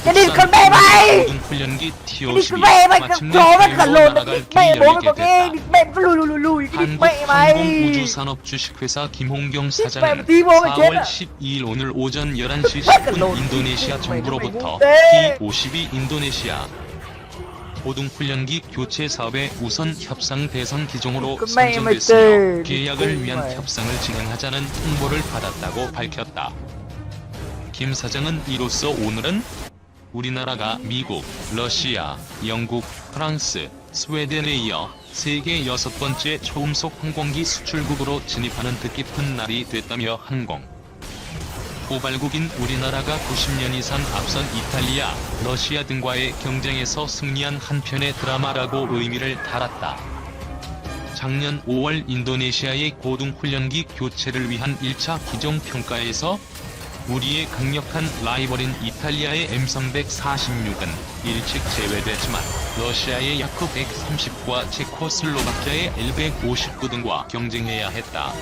Cái đi con mẹ mày! 고등훈련기 Cái đi T-52 con mẹ mày! 마침내 Chó nó khẩn lồn! 나라갈 Mẹ 길이 bố mày 열리게 có cái 됐다. mẹ cứ lùi cái đi mẹ mày! 한국항공우주산업 주식회사 김홍경 mẹ 사장은 tí bố mày chết 4월 à? 12일 오늘 오전 11시 Bác cần 10분 lồn. 인도네시아 Mày 정부로부터 ngu thế. T-52 인도네시아 고등훈련기 교체 사업의 우선 협상 대상 기종으로 그 mẹ mày 선정됐으며 tê. 계약을 위한 mày. 협상을 진행하자는 통보를 받았다고 밝혔다. 김 사장은 이로써 오늘은 우리나라가 미국, 러시아, 영국, 프랑스, 스웨덴에 이어 세계 6번째 초음속 항공기 수출국으로 진입하는 뜻깊은 날이 됐다며 항공 고발국인 우리나라가 90년 이상 앞선 이탈리아, 러시아 등과의 경쟁에서 승리한 한편의 드라마라고 의미를 달았다. 작년 5월 인도네시아의 고등훈련기 교체를 위한 1차 기종평가에서 우리의 강력한 라이벌인 이탈리아의 M3 146은 일찍 제외됐지만 러시아의 야크 130과 체코슬로바키아의 L159 등과 경쟁해야 했다.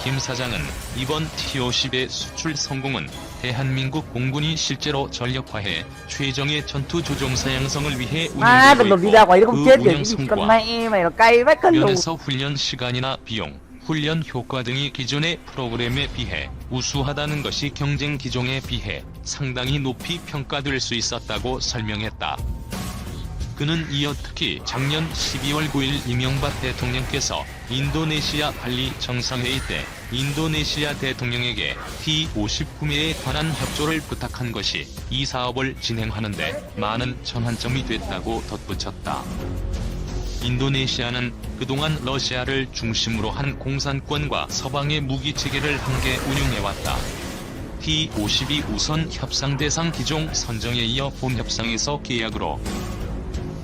김 사장은 이번 T-50의 수출 성공은 대한민국 공군이 실제로 전력화해 최정의 전투 조종사 양성을 위해 Má đừng 운영되고 đột đi ra ngoài nó không 있고 chết 그 được 운영 cái gì con 성과 mẹ mày nó cay vách cân lùn. 면에서 훈련 시간이나 비용, 훈련 효과 등이 기존의 프로그램에 비해 우수하다는 것이 경쟁 기종에 비해 상당히 높이 평가될 수 있었다고 설명했다. 그는 이어 특히 작년 12월 9일 이명박 대통령께서 인도네시아 발리 정상회의 때 인도네시아 대통령에게 T-50 구매에 관한 협조를 부탁한 것이 이 사업을 진행하는데 많은 전환점이 됐다고 덧붙였다. 인도네시아는 그동안 러시아를 중심으로 한 공산권과 서방의 무기체계를 함께 운용해왔다. T-52 우선 협상 대상 기종 선정에 이어 본협상에서 계약으로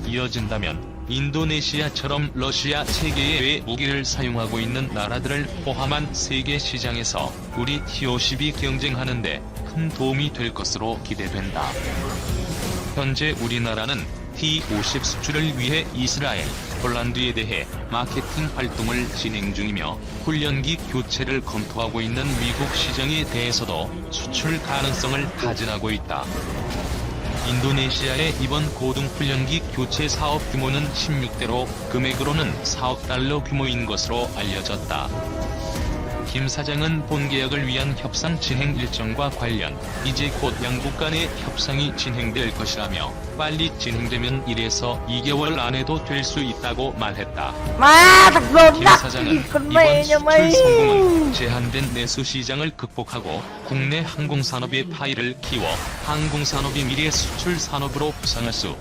이어진다면 인도네시아처럼 러시아 체계의 무기를 사용하고 있는 나라들을 포함한 세계 시장에서 우리 T-50이 경쟁하는데 큰 도움이 될 것으로 기대된다. 현재 우리나라는 T-50 수출을 위해 이스라엘, 폴란드에 대해 마케팅 활동을 진행 중이며 훈련기 교체를 검토하고 있는 미국 시장에 대해서도 수출 가능성을 타진하고 있다. 인도네시아의 이번 고등훈련기 교체 사업 규모는 16대로 금액으로는 4억 달러 규모인 것으로 알려졌다. 김 사장은 본 계약을 위한 협상 진행 일정과 관련 이제 곧 양국 간의 협상이 진행될 것이라며 빨리 진행되면 1에서 2개월 안에도 될 수 있다고 말했다. Má thằng lồn 김 nắc 사장은 con mẹ 이번 nhà 수출 mày. 성공은 제한된 내수 시장을 극복하고 국내 항공산업의 파이를 키워 항공산업이 미래 수출 산업으로 부상할 수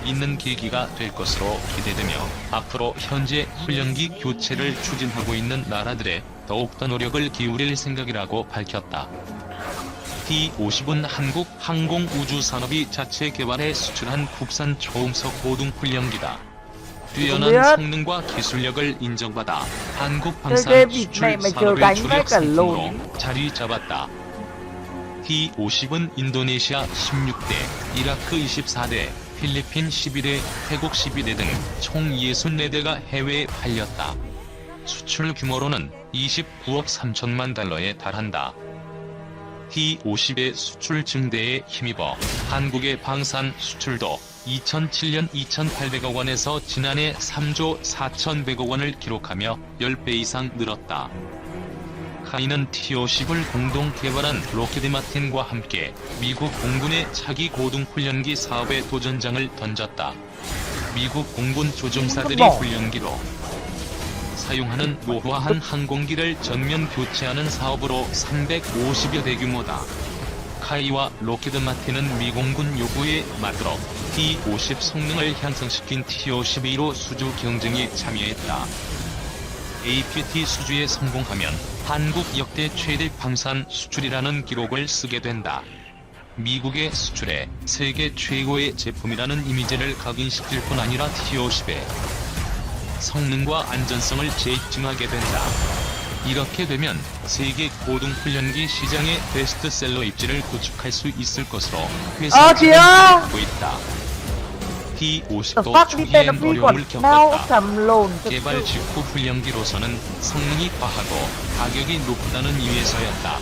있는 계기가 될 것으로 기대되며 앞으로 현재 훈련기 교체를 추진하고 있는 나라들에 더욱더 노력을 기울일 생각이라고 밝혔다. T-50은 한국 항공우주산업이 자체 개발해 수출한 국산 초음속 고등훈련기다. 뛰어난 성능과 기술력을 인정받아 한국 방산 수출 산업의 주력 상품으로 자리 잡았다. T-50은 인도네시아 16대, 이라크 24대, 필리핀 11대, 태국 12대 등 총 64대가 해외에 팔렸다. 수출 규모로는 29억 3천만 달러에 달한다. T-50의 수출 증대에 힘입어 한국의 방산 수출도 2007년 2,800억 원에서 지난해 3조 4,100억 원을 기록하며 10배 이상 늘었다. 카이는 T-50을 공동 개발한 로키드 마틴과 함께 미국 공군의 차기 고등훈련기 사업에 도전장을 던졌다. 미국 공군 조종사들이 훈련기로 사용하는 노후화한 항공기를 전면 교체하는 사업으로 350여 대 규모다. 카이와 로키드 마틴은 미공군 요구에 맞도록 T-50 성능을 향상시킨 T-52로 수주 경쟁에 참여했다. APT 수주에 성공하면 한국 역대 최대 방산 수출이라는 기록을 쓰게 된다. 미국의 수출에 세계 최고의 제품이라는 이미지를 각인시킬 뿐 아니라 T-50의 성능과 안전성을 재입증하게 된다. 이렇게 되면 세계 고등훈련기 시장의 베스트셀러 입지를 구축할 수 있을 것으로 회사가 하고 있다. T-50도 초기에 어려움을 겪었다. 개발 직후 훈련기로서는 성능이 과하고 가격이 높다는 이유에서였다.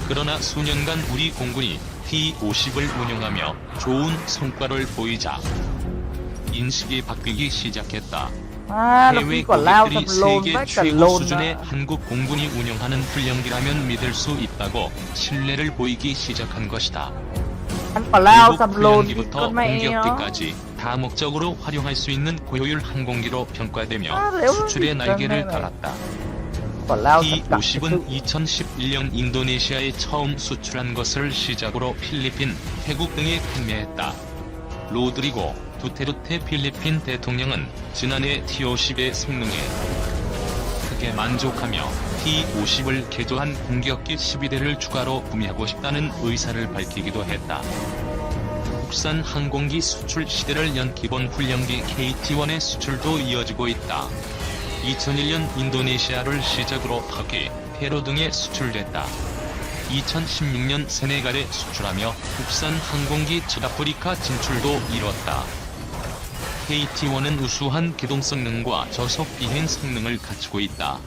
그러나 수년간 우리 공군이 T-50을 운용하며 좋은 성과를 보이자 인식이 바뀌기 시작했다. À, nó 해외 cũng còn lao 고객들이 sập lồn 세계 với cả 최고 lồn 수준의 à. 한국 공군이 운영하는 훈련기라면 믿을 수 있다고 신뢰를 보이기 시작한 것이다. Anh còn lao 결국 sập lồn thì 훈련기부터 con mẹ nó. 공격기까지 다목적으로 활용할 수 있는 고효율 항공기로 평가되며 아, nếu 수출의 chỉ 날개를 cần này. 달았다. Còn lao sập cả cái T-50은 sự 2011년 인도네시아에 처음 수출한 것을 시작으로 필리핀, 태국 등에 판매했다. 로드리고 두테르테 필리핀 대통령은 지난해 T-50의 성능에 크게 만족하며 T-50을 개조한 공격기 12대를 추가로 구매하고 싶다는 의사를 밝히기도 했다. 국산 항공기 수출 시대를 연 기본 훈련기 KT-1의 수출도 이어지고 있다. 2001년 인도네시아를 시작으로 터키, 페루 등에 수출됐다. 2016년 세네갈에 수출하며 국산 항공기 북아프리카 진출도 이뤘다. KT-1은 우수한 기동 성능과 저속 비행 성능을 갖추고 있다.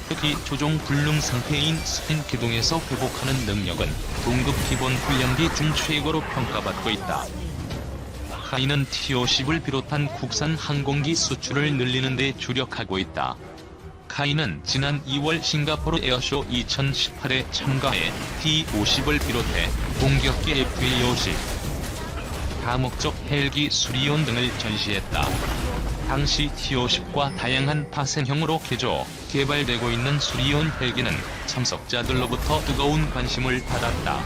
특히 조종 불능 상태인 스핀 기동에서 회복하는 능력은 동급 기본 훈련기 중 최고로 평가받고 있다. 카이는 T-50을 비롯한 국산 항공기 수출을 늘리는 데 주력하고 있다. 카이는 지난 2월 싱가포르 에어쇼 2018에 참가해 T-50을 비롯해 공격기 FA-50, 다목적 헬기 수리온 등을 전시했다. 당시 T-50과 다양한 파생형으로 개조, 개발되고 있는 수리온 헬기는 참석자들로부터 뜨거운 관심을 받았다.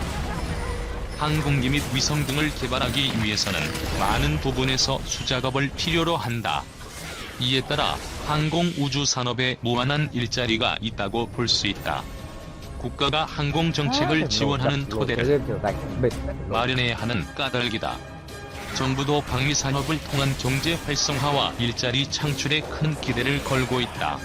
항공기 및 위성 등을 개발하기 위해서는 많은 부분에서 수작업을 필요로 한다. 이에 따라 항공우주 산업에 무한한 일자리가 있다고 볼 수 있다. 국가가 항공 정책을 지원하는 토대를 마련해야 하는 까닭이다. 정부도 방위 산업을 통한 경제 활성화와 일자리 창출에 큰 기대를 걸고 있다.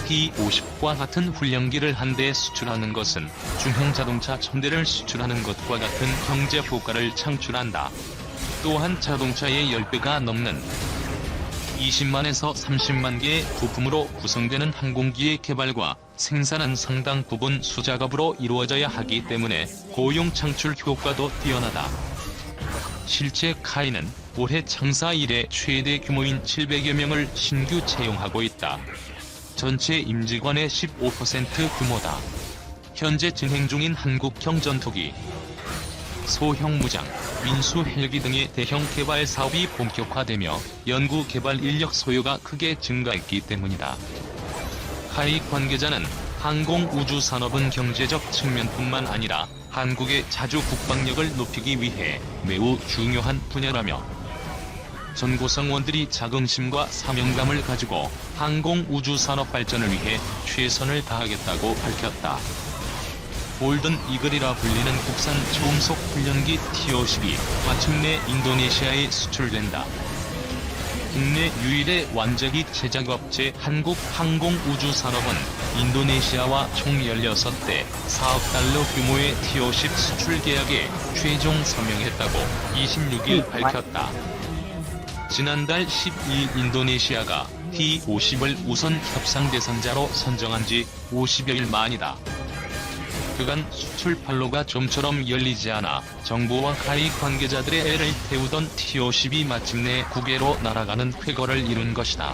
T-50과 같은 훈련기를 한 대 수출하는 것은 중형 자동차 1000대를 수출하는 것과 같은 경제 효과를 창출한다. 또한 자동차의 10배가 넘는 20만에서 30만 개의 부품으로 구성되는 항공기의 개발과 생산은 상당 부분 수작업으로 이루어져야 하기 때문에 고용 창출 효과도 뛰어나다. 실제 카이는 올해 창사 이래 최대 규모인 700여 명을 신규 채용하고 있다. 전체 임직원의 15% 규모다. 현재 진행 중인 한국형 전투기, 소형 무장, 민수 헬기 등의 대형 개발 사업이 본격화되며 연구 개발 인력 소요가 크게 증가했기 때문이다. 카이 관계자는 항공 우주 산업은 경제적 측면뿐만 아니라 한국의 자주 국방력을 높이기 위해 매우 중요한 분야라며 전고성원들이 자긍심과 사명감을 가지고 항공 우주 산업 발전을 위해 최선을 다하겠다고 밝혔다. 골든 이글이라 불리는 국산 초음속 훈련기 T-50이 마침내 인도네시아에 수출된다. 국내 유일의 완제기 제작업체 한국항공우주산업은 인도네시아와 총 16대 4억 달러 규모의 T-50 수출 계약에 최종 서명했다고 26일 밝혔다. 지난달 12일 인도네시아가 T-50을 우선 협상 대상자로 선정한 지 50여일 만이다. 그간 수출 판로가 좀처럼 열리지 않아 정부와 카이 관계자들의 애를 태우던 T-50이 마침내 국외로 날아가는 쾌거를 이룬 것이다.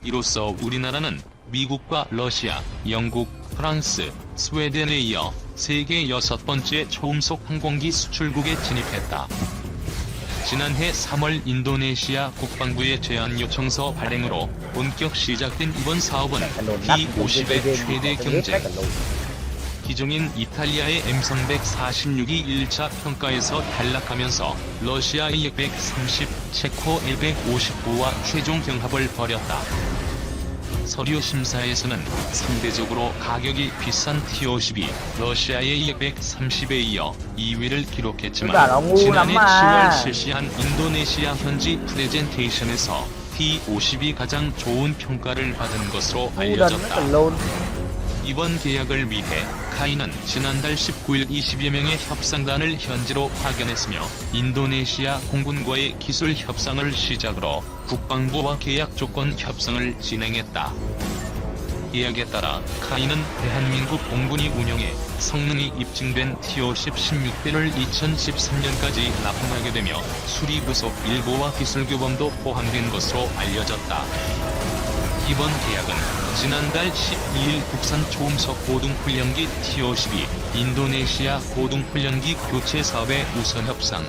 이로써 우리나라는 미국과 러시아, 영국, 프랑스, 스웨덴에 이어 세계 6번째 초음속 항공기 수출국에 진입했다. 지난해 3월 인도네시아 국방부의 제안 요청서 발행으로 본격 시작된 이번 사업은 T-50의 최대 경쟁 기종인 이탈리아의 M346이 1차 평가에서 탈락하면서 러시아의 230, 체코 159와 최종 경합을 벌였다. 서류 심사에서는 상대적으로 가격이 비싼 T-50이 러시아의 230에 이어 2위를 기록했지만 지난해 10월 실시한 인도네시아 현지 프레젠테이션에서 T-50이 가장 좋은 평가를 받은 것으로 알려졌다. 이번 계약을 위해 카이는 지난달 19일 20여 명의 협상단을 현지로 파견했으며 인도네시아 공군과의 기술 협상을 시작으로 국방부와 계약 조건 협상을 진행했다. 계약에 따라 카이는 대한민국 공군이 운영해 성능이 입증된 T-50 16대를 2013년까지 납품하게 되며 수리부속 일부와 기술교범도 포함된 것으로 알려졌다. 이번 계약은 지난달 12일 국산 초음속 고등훈련기 T-52 인도네시아 고등훈련기 교체 사업의 우선 협상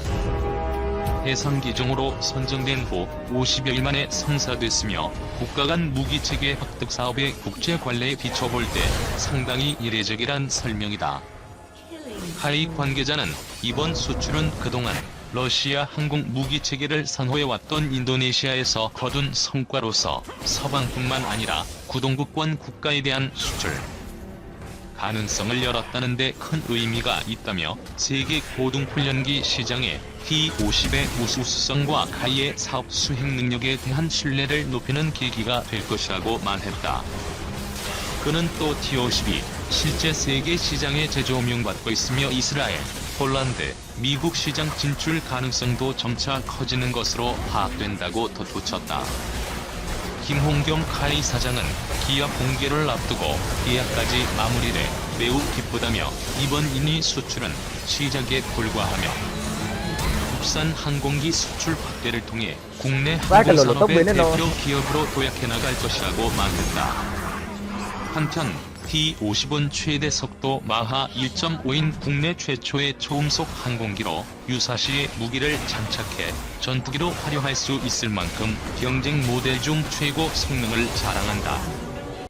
대상 기종으로 선정된 후 50여일 만에 성사됐으며 국가 간 무기체계 획득 사업의 국제 관례에 비춰볼 때 상당히 이례적이란 설명이다. 카이 관계자는 이번 수출은 그동안 러시아 항공 무기체계를 선호해왔던 인도네시아에서 거둔 성과로서 서방뿐만 아니라 구동국권 국가에 대한 수출 가능성을 열었다는 데 큰 의미가 있다며 세계 고등훈련기 시장에 T-50의 우수성과 카이의 사업 수행 능력에 대한 신뢰를 높이는 계기가 될 것이라고 말했다. 그는 또 T-52 실제 세계 시장에 재조명받고 있으며 이스라엘, 폴란드, 미국 시장 진출 가능성도 점차 커지는 것으로 파악된다고 덧붙였다. 김홍겸 카이 사장은 기업 공개를 앞두고 계약까지 마무리돼 매우 기쁘다며 이번 인위 수출은 시작에 불과하며 국산 항공기 수출 확대를 통해 국내 항공산업의 대표 기업으로 도약해 나갈 것이라고 말했다. 한편 T-50은 최대 속도 마하 1.5인 국내 최초의 초음속 항공기로 유사시에 무기를 장착해 전투기로 활용할 수 있을 만큼 경쟁 모델 중 최고 성능을 자랑한다.